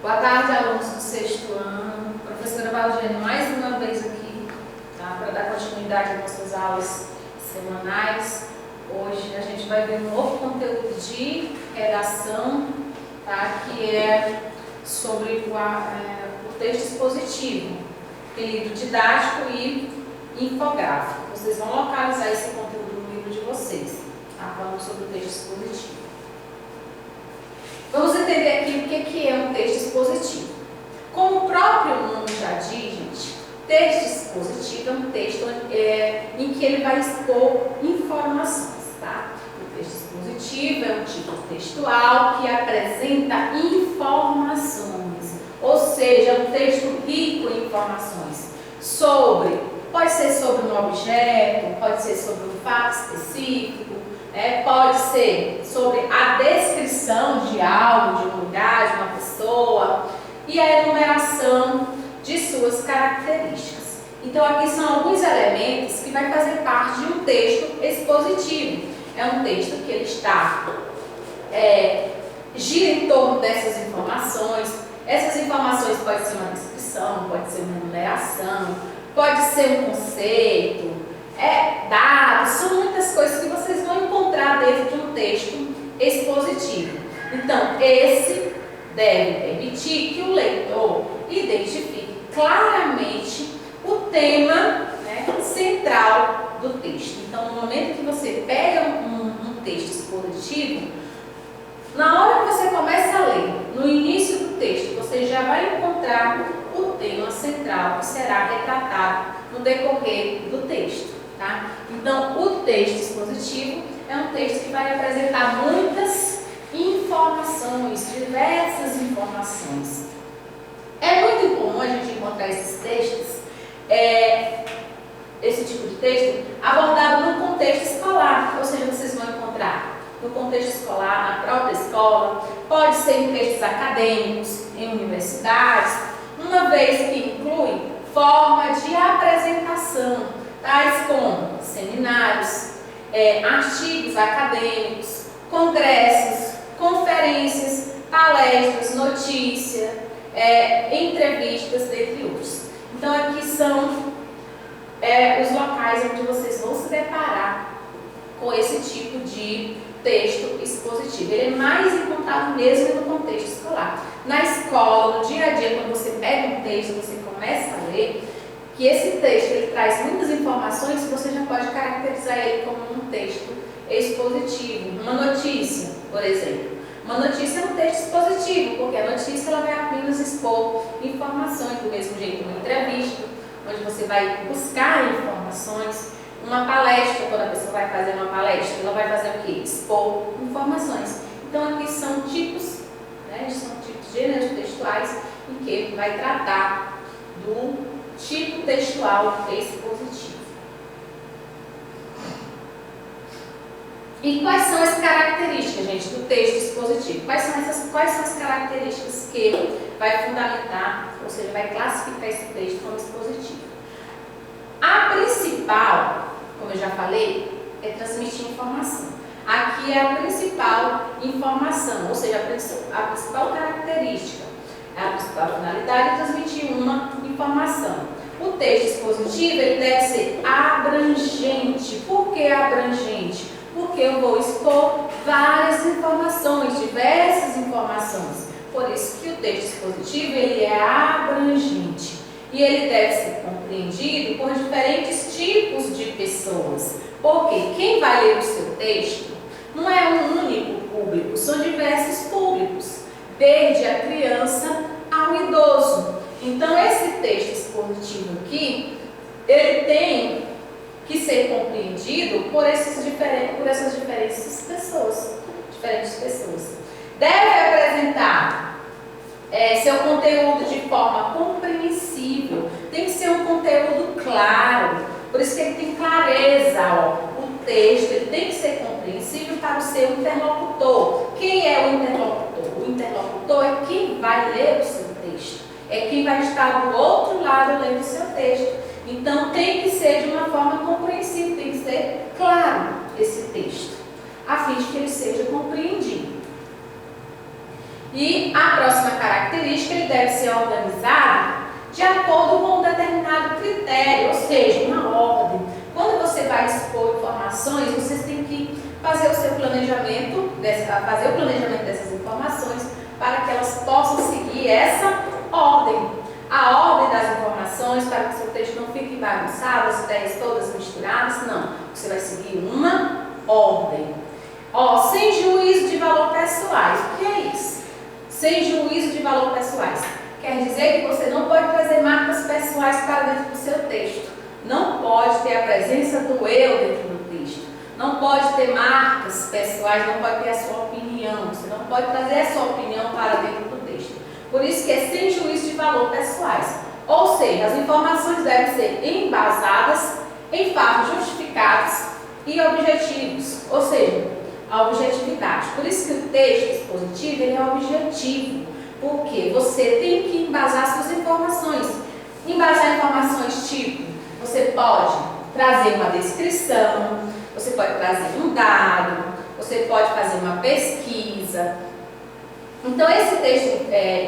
Boa tarde, alunos do sexto ano. Professora Valdiane mais uma vez aqui, tá? Para dar continuidade às nossas aulas semanais. Hoje a gente vai ver um novo conteúdo de redação, tá? Que é sobre o texto expositivo, tem livro didático e infográfico. Vocês vão localizar esse conteúdo no livro de vocês, tá? Falando sobre o texto expositivo. Vamos entender aqui o que é um texto expositivo. Como o próprio nome já diz, gente, texto expositivo é um texto em que ele vai expor informações, tá? O texto expositivo é um tipo textual que apresenta informações, ou seja, é um texto rico em informações pode ser sobre um objeto, pode ser sobre um fato específico, pode ser sobre a descrição de algo, de um lugar, de uma pessoa e a enumeração de suas características. Então, aqui são alguns elementos que vai fazer parte de um texto expositivo. É um texto que ele gira em torno dessas informações. Essas informações podem ser uma descrição, pode ser uma enumeração, pode ser um conceito, dados, são muitas coisas que vocês vão encontrar dentro de um texto expositivo. Então, esse deve permitir que o leitor identifique claramente o tema central do texto. Então, no momento que você pega um texto expositivo, na hora que você começa a ler, no início do texto, você já vai encontrar o tema central que será retratado no decorrer do texto. Tá? Então, o texto expositivo é um texto que vai apresentar muitas informações, diversas informações. É muito comum a gente encontrar esses textos, esse tipo de texto, abordado no contexto escolar, ou seja, vocês vão encontrar no contexto escolar, na própria escola, pode ser em textos acadêmicos, em universidades, uma vez que inclui forma de apresentação, tais como seminários, artigos acadêmicos, congressos, conferências, palestras, notícias, entrevistas, entre outros. Então, aqui são os locais onde vocês vão se deparar com esse tipo de texto expositivo. Ele é mais encontrado mesmo no contexto escolar. Na escola, no dia a dia, quando você pega um texto, você começa a ler, que esse texto ele traz muitas informações, você já pode caracterizar ele como um texto expositivo. Uma notícia, por exemplo. Uma notícia é um texto expositivo, porque a notícia ela vai apenas expor informações, do mesmo jeito uma entrevista, onde você vai buscar informações. Uma palestra, quando a pessoa vai fazer uma palestra, ela vai fazer o quê? Expor informações. Então, aqui são tipos, gêneros textuais em que vai tratar do tipo textual expositivo. E quais são as características, gente, do texto expositivo? Quais são as características que vai fundamentar, ou seja, vai classificar esse texto como expositivo? A principal, como eu já falei, é transmitir informação. Aqui é a principal informação, ou seja, a principal característica, a principal finalidade é transmitir uma informação. O texto expositivo ele deve ser abrangente. Por que abrangente? Porque eu vou expor várias informações, diversas informações. Por isso que o texto expositivo ele é abrangente. E ele deve ser compreendido por diferentes tipos de pessoas. Porque quem vai ler o seu texto não é um único público, são diversos públicos, desde a criança ao idoso. Então, esse texto expositivo aqui, ele tem que ser compreendido por essas diferentes pessoas. Deve apresentar seu conteúdo de forma compreensível, tem que ser um conteúdo claro, por isso que ele tem clareza, o texto ele tem que ser compreensível para o seu interlocutor. Quem é o interlocutor? O interlocutor é quem vai ler o seu texto, é quem vai estar do outro lado lendo o seu texto. Então tem que ser de uma forma compreensível, tem que ser claro esse texto, a fim de que ele seja compreendido. E a próxima característica, ele deve ser organizado de acordo com um determinado critério, ou seja, uma ordem. Quando você vai expor informações, vocês têm que fazer o seu planejamento, fazer o planejamento dessas informações para que elas possam seguir essa ordem. A ordem das informações, para que o seu texto não fique bagunçado, as ideias todas misturadas, não. Você vai seguir uma ordem. Sem juízo de valor pessoais. O que é isso? Sem juízo de valor pessoais. Quer dizer que você não pode trazer marcas pessoais para dentro do seu texto. Não pode ter a presença do eu dentro do texto. Não pode ter marcas pessoais, não pode ter a sua opinião. Você não pode trazer a sua opinião para dentro do texto. Por isso que é sem juízo de valor pessoais. Ou seja, as informações devem ser embasadas em fatos justificados e objetivos. Ou seja, a objetividade. Por isso que o texto expositivo ele é objetivo. Porque você tem que embasar suas informações. Embasar informações tipo, você pode trazer uma descrição, você pode trazer um dado, você pode fazer uma pesquisa. Então, esse texto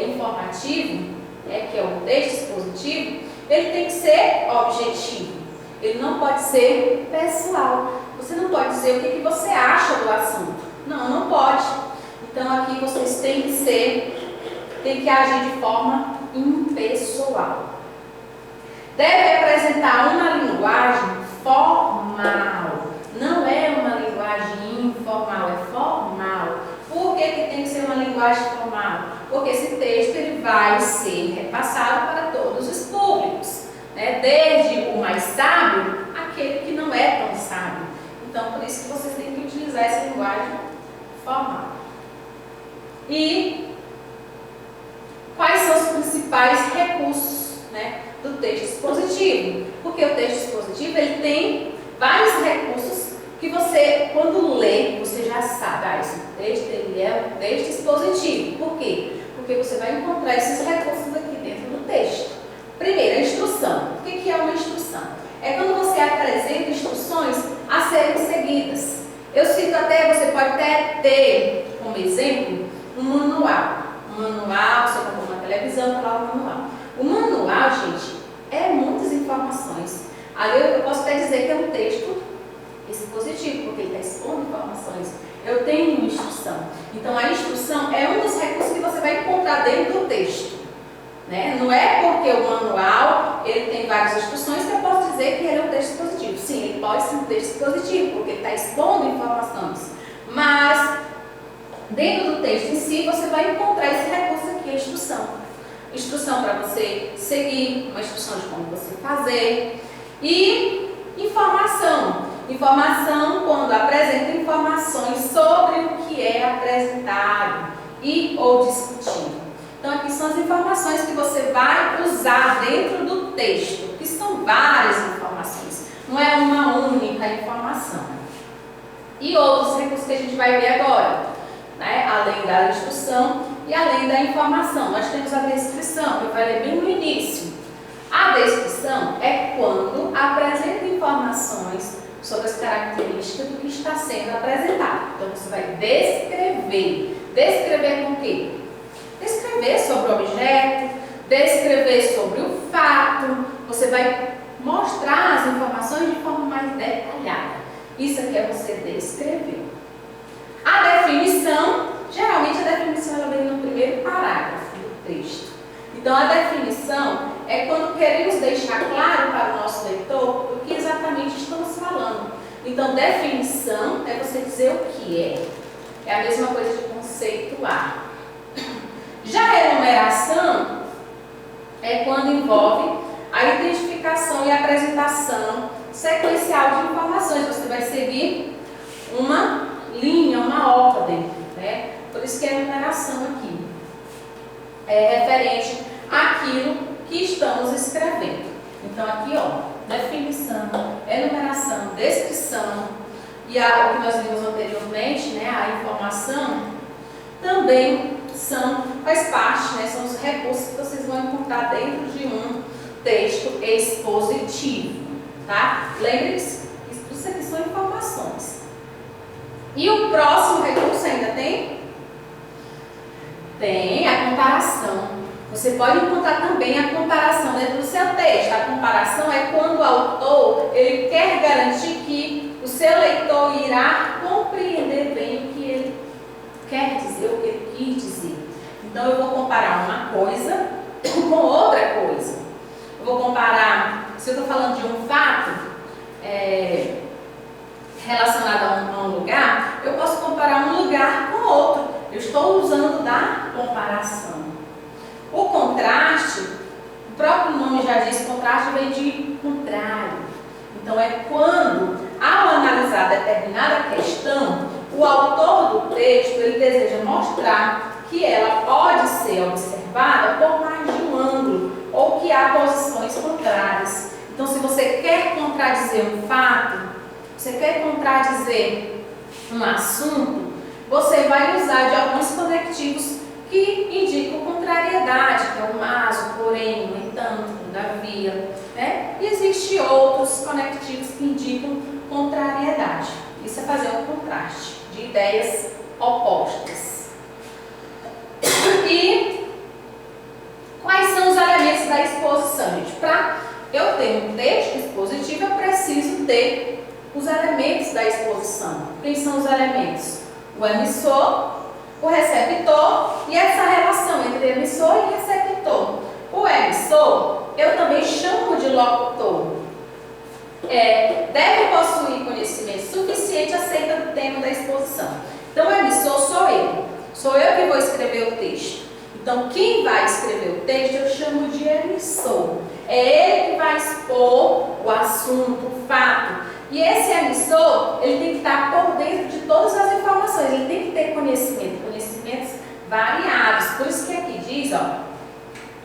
informativo, que é o texto expositivo, ele tem que ser objetivo. Ele não pode ser pessoal. Você não pode dizer o que você acha do assunto. Não, não pode. Então, aqui vocês têm que agir de forma impessoal. Deve apresentar uma linguagem formal. Não é uma linguagem informal, é formal. Por que tem que ser uma linguagem formal? Porque esse texto ele vai ser repassado para todos os públicos, né? Desde o mais sábio, aquele que não é tão sábio. Então, por isso que vocês têm que utilizar essa linguagem formal. E quais são os principais recursos, né, do texto expositivo? Porque o texto expositivo ele tem vários recursos que você, quando lê, você já sabe, esse texto ele é um texto expositivo. Por quê? Porque você vai encontrar esses recursos aqui dentro do texto. Primeiro, a instrução. O que é uma instrução? É quando você apresenta instruções a serem seguidas. Eu cito até, você pode até ter como exemplo um manual. Um manual, você comprou uma televisão, está lá o manual. O manual, gente, é muitas informações. Ali eu posso até dizer que é um texto expositivo, porque ele está expondo informações. Eu tenho uma instrução. Então, a instrução é um dos recursos que você vai encontrar dentro do texto. Né? Não é porque o manual ele tem várias instruções que eu posso dizer que ele é um texto expositivo. Sim, ele pode ser um texto expositivo, porque ele está expondo informações. Mas, dentro do texto em si, você vai encontrar esse recurso aqui, a instrução. Instrução para você seguir, uma instrução de como você fazer. E informação. Informação quando apresenta informações sobre o que é apresentado e ou discutido. Então, aqui são as informações que você vai usar dentro do texto, que são várias informações, não é uma única informação. E outros recursos que a gente vai ver agora, né? Além da instrução e além da informação. Nós temos a descrição, que eu falei bem no início. A descrição é quando apresenta informações sobre as características do que está sendo apresentado. Então, você vai descrever. Descrever com o quê? Descrever sobre o objeto, descrever sobre o fato. Você vai mostrar as informações de forma mais detalhada. Isso aqui é você descrever. A definição, geralmente a definição ela vem no primeiro parágrafo do texto. Então, a definição é quando queremos deixar claro para o nosso leitor o que exatamente estamos falando. Então, definição é você dizer o que é. É a mesma coisa de conceituar. Já a enumeração é quando envolve a identificação e apresentação sequencial de informações. Você vai seguir uma linha, uma ordem, né? Por isso que é a enumeração aqui é referente àquilo que estamos escrevendo. Então, aqui, ó, definição, enumeração, descrição e o que nós vimos anteriormente, né, a informação, também faz parte, né, são os recursos que vocês vão encontrar dentro de um texto expositivo, tá? Lembre-se, isso aqui são informações. E o próximo recurso ainda tem? Tem a comparação. Você pode encontrar também a comparação dentro do seu texto. A comparação é quando o autor ele quer garantir que o seu leitor irá compreender bem o que ele quer dizer, o que ele quis dizer. Então, eu vou comparar uma coisa com outra coisa. Eu vou comparar, se eu estou falando de um fato relacionado a um lugar, eu posso comparar um lugar com outro. Eu estou usando da comparação. O contraste, o próprio nome já diz, contraste vem de contrário. Então, é quando, ao analisar determinada questão, o autor do texto ele deseja mostrar que ela pode ser observada por mais de um ângulo, ou que há posições contrárias. Então, se você quer contradizer um fato, você quer contradizer um assunto, você vai usar de alguns conectivos que indicam contrariedade, que é o mas, o porém, no entanto, todavia, né? E existem outros conectivos que indicam contrariedade. Isso é fazer um contraste de ideias opostas. E quais são os elementos da exposição, gente? Para eu ter um texto expositivo, eu preciso ter os elementos da exposição. Quem são os elementos? O emissor, o receptor e essa relação entre emissor e receptor. O emissor, eu também chamo de locutor. Deve possuir conhecimento suficiente acerca do tema da exposição. Então, o emissor sou eu. Sou eu que vou escrever o texto. Então, quem vai escrever o texto, eu chamo de emissor. É ele que vai expor o assunto, o fato. E esse emissor, ele tem que estar por dentro de todas as informações. Ele tem que ter conhecimentos variados. Por isso que aqui diz,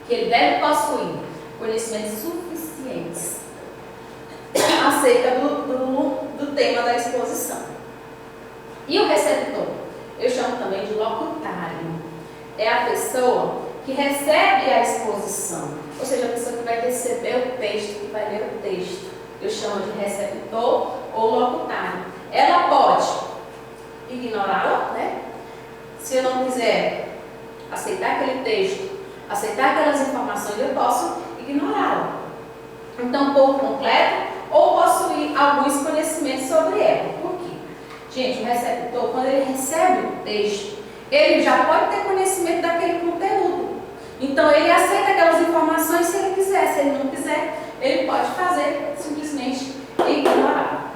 que ele deve possuir conhecimentos suficientes acerca do tema da exposição. E o receptor? Eu chamo também de locutário. É a pessoa que recebe a exposição, ou seja, a pessoa que vai receber o texto, que vai ler o texto. Eu chamo de receptor ou locutário. Ela pode ignorá-la, né? Se eu não quiser aceitar aquele texto, aceitar aquelas informações, eu posso ignorá-la. Então, por completo, ou possuir alguns conhecimentos sobre ela. Por quê? Gente, o receptor, quando ele recebe o texto, ele já pode ter conhecimento daquele conteúdo. Então, ele aceita aquelas informações se ele quiser. Se ele não quiser, ele pode fazer simplesmente ignorar.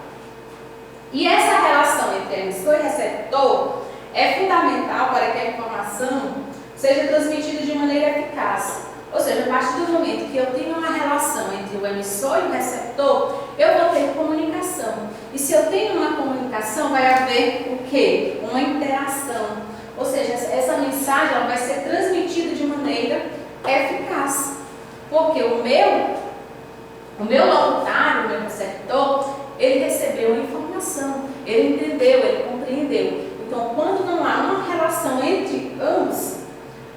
E essa relação entre emissor e receptor é fundamental para que a informação seja transmitida de maneira eficaz. Ou seja, a partir do momento que eu tenho uma relação entre o emissor e o receptor, eu vou ter comunicação. E se eu tenho uma comunicação, vai haver o quê? Uma interação. Ou seja, essa mensagem ela vai ser transmitida de maneira eficaz. Porque o meu locutário, o meu receptor, ele recebeu a informação, ele entendeu, ele compreendeu. Então, quando não há uma relação entre ambos,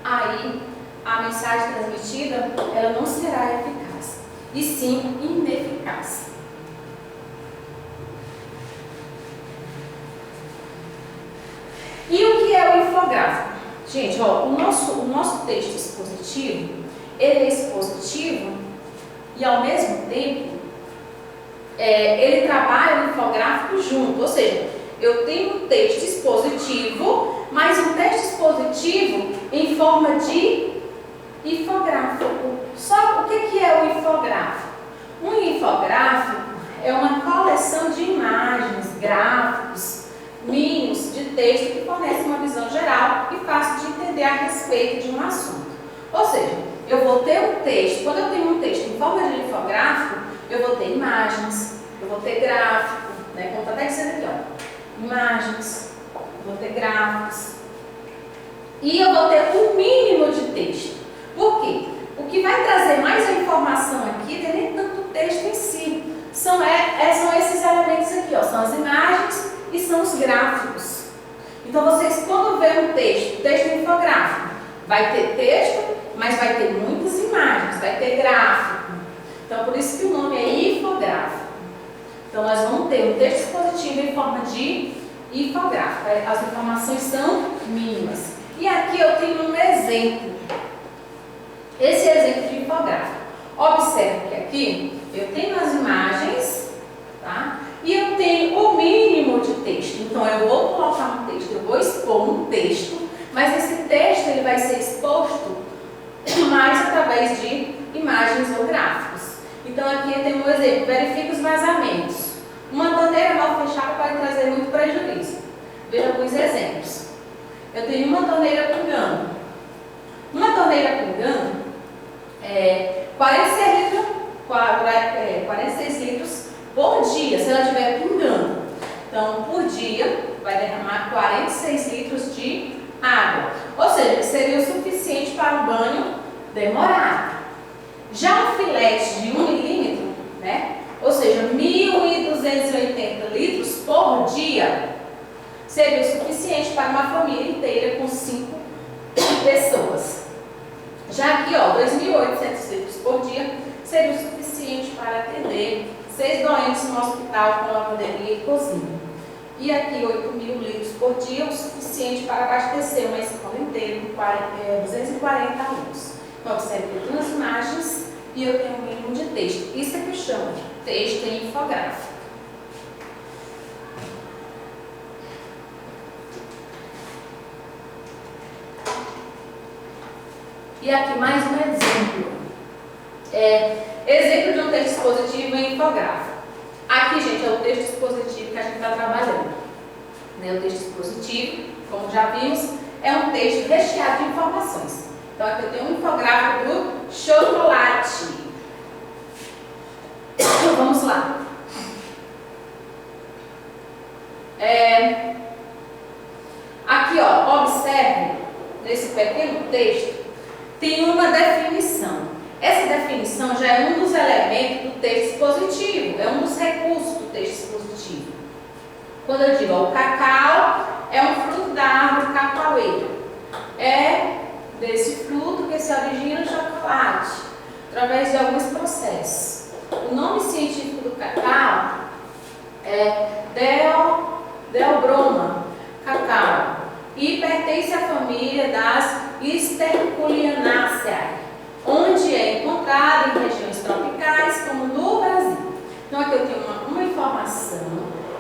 aí a mensagem transmitida, ela não será eficaz, e sim ineficaz. E o que é o infográfico? Gente, o nosso texto expositivo, ele é expositivo e ao mesmo tempo ele trabalha o infográfico junto, ou seja, eu tenho um texto expositivo, mas um texto expositivo em forma de infográfico. Só o que é o infográfico? Um infográfico é uma coleção de imagens, gráficos, mínimos de texto que fornece uma visão geral e fácil de entender a respeito de um assunto. Ou seja, eu vou ter um texto, quando eu tenho um texto em forma de infográfico, eu vou ter imagens, eu vou ter gráfico, né? Como está até dizendo aqui, imagens, eu vou ter gráficos e eu vou ter um mínimo de texto. Por quê? O que vai trazer mais a informação aqui não é nem tanto o texto em si, são esses elementos aqui, são as imagens e são os gráficos. Então vocês quando vê um texto infográfico, vai ter texto, mas vai ter muitas imagens, vai ter gráfico. Então por isso que o nome é infográfico. Então nós vamos ter um texto expositivo em forma de infográfico. As informações são mínimas. E aqui eu tenho um exemplo. Esse exemplo de infográfico. Observe que aqui eu tenho as imagens, tá? E eu tenho o mínimo de texto. Então eu vou colocar um texto, eu vou expor um texto, mas esse texto ele vai ser exposto mais através de imagens ou gráficos. Então aqui eu tenho um exemplo, verifique os vazamentos. Uma torneira mal fechada pode trazer muito prejuízo. Veja alguns exemplos. Eu tenho uma torneira pingando. Uma torneira pingando, 46 litros por dia, se ela estiver pingando. Então, por dia, vai derramar 46 litros de água. Ou seja, seria o suficiente para um banho demorado. Já um filete de 1 milímetro, né? Ou seja, 1.280 litros por dia, seria o suficiente para uma família inteira com 5 pessoas. Já aqui, 2.800 litros por dia, seria o suficiente para atender 6 doentes no hospital com lavanderia e cozinha. E aqui 8.000 litros por dia, o suficiente para abastecer uma escola inteira com 240 alunos. Então, observe que eu tenho as imagens e eu tenho um mínimo de texto. Isso é que eu chamo de texto em infográfico. E aqui mais um exemplo. Exemplo de um texto expositivo em infográfico. Aqui, gente, é o texto expositivo que a gente está trabalhando. O texto expositivo, como já vimos, é um texto recheado de informações. Então, aqui eu tenho um infográfico do chocolate. Vamos lá. Aqui, observe, nesse pequeno texto, tem uma definição. Essa definição já é um dos elementos do texto expositivo, é um dos recursos do texto expositivo. Quando eu digo, o cacau é um fruto da árvore cacaueira. É desse fruto que se origina o chocolate, através de alguns processos. O nome científico do cacau é Theobroma cacau e pertence à família das Sterculianaceae, onde é encontrado em regiões tropicais, como no Brasil. Então, aqui eu tenho uma informação.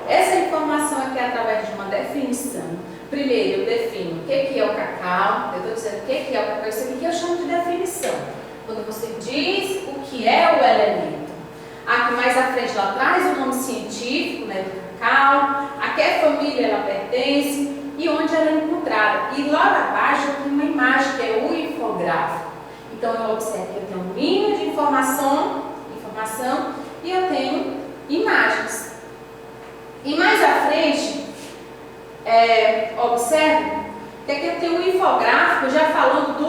Essa informação aqui é através de uma definição. Primeiro, eu defino o que é o cacau. Eu estou dizendo o que é o cacau. Isso aqui que eu chamo de definição. Quando você diz o que é o elemento. Aqui mais à frente, lá atrás, o nome científico, do cacau. A que família ela pertence e onde ela é encontrada. E lá abaixo eu tenho uma imagem que é o infográfico. Então, eu observo que eu tenho um mínimo de informação e eu tenho imagens. E mais à frente, observe que aqui eu tenho um infográfico já falando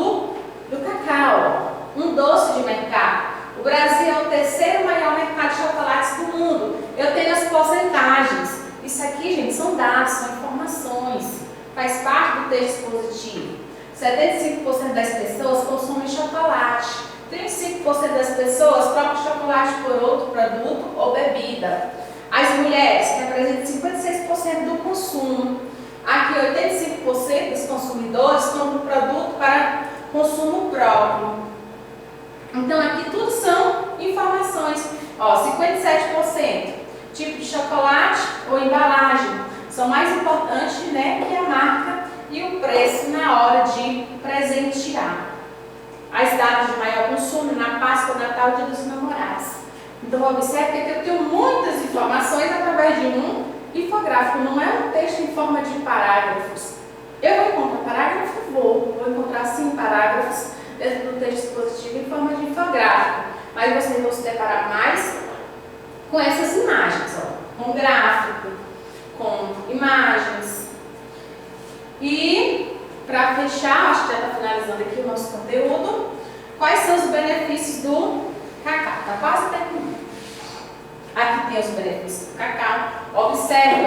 do cacau, um doce de mercado. O Brasil é o terceiro maior mercado de chocolates do mundo. Eu tenho as porcentagens. Isso aqui, gente, são dados, são informações. Faz parte do texto expositivo. 75% das pessoas consomem chocolate. 35% das pessoas trocam chocolate por outro produto ou bebida. As mulheres representam 56% do consumo. Aqui, 85% dos consumidores compram produto para consumo próprio. Então, aqui tudo são informações. 57% tipo de chocolate ou embalagem são mais importantes, que a marca e o preço na hora de presentear. As datas de maior consumo na Páscoa, Natal e Dia dos Namorados. Então, observe que aqui eu tenho muitas informações através de um infográfico. Não é um texto em forma de parágrafos. Eu vou encontrar parágrafo? Vou encontrar sim parágrafos dentro do texto expositivo em forma de infográfico. Mas vocês vão se deparar mais com essas imagens, com gráfico, com imagens. E, para fechar, acho que já está finalizando aqui o nosso conteúdo, quais são os benefícios do cacau? Está quase terminando. Aqui tem os benefícios do cacau. Observe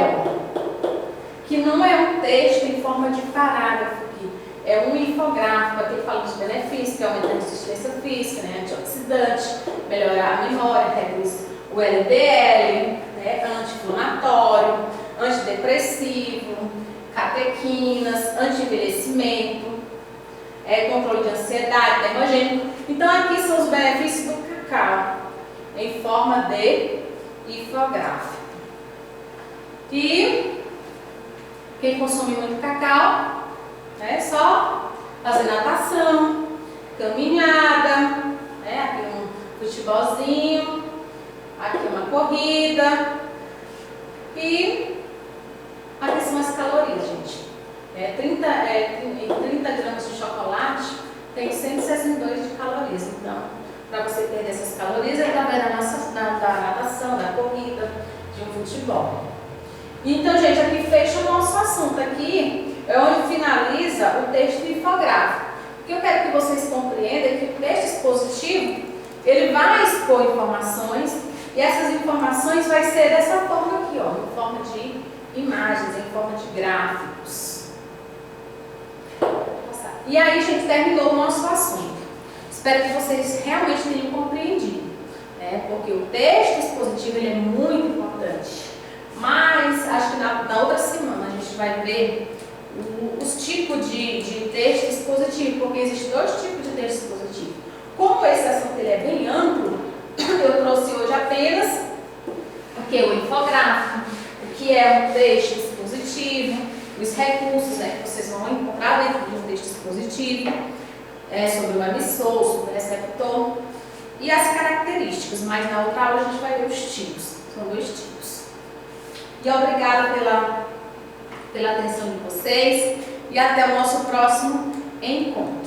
que não é um texto em forma de parágrafo aqui, é um infográfico. Aqui fala dos benefícios, que aumenta a resistência física, antioxidante, melhorar a memória, reduz o LDL, anti-inflamatório, antidepressivo, catequinas, anti-envelhecimento. controle de ansiedade, termogênico. Então aqui são os benefícios do cacau, em forma de infográfico. E quem consome muito cacau, só fazer natação, caminhada, aqui um futebolzinho, aqui uma corrida. E aqui são as calorias, gente. 30 gramas de chocolate tem 162 de calorias. Então, para você perder essas calorias, é através da natação, da corrida, de um futebol. Então, gente, aqui fecha o nosso assunto. Aqui é onde finaliza o texto infográfico. O que eu quero que vocês compreendam é que o texto expositivo, ele vai expor informações, e essas informações vai ser dessa forma aqui, ó, em forma de imagens, em forma de gráficos. E aí, gente, terminou o nosso assunto. Espero que vocês realmente tenham compreendido, porque o texto expositivo ele é muito importante. Mas acho que na outra semana a gente vai ver os tipos de texto expositivo, porque existem 2 tipos de texto expositivo. Como esse assunto ele é bem amplo, eu trouxe hoje apenas o que é o infográfico, o que é um texto expositivo, os recursos que vocês vão encontrar dentro de um texto expositivo, sobre o emissor, sobre o receptor e as características, mas na outra aula a gente vai ver os tipos, são 2 tipos. E obrigada pela atenção de vocês e até o nosso próximo encontro.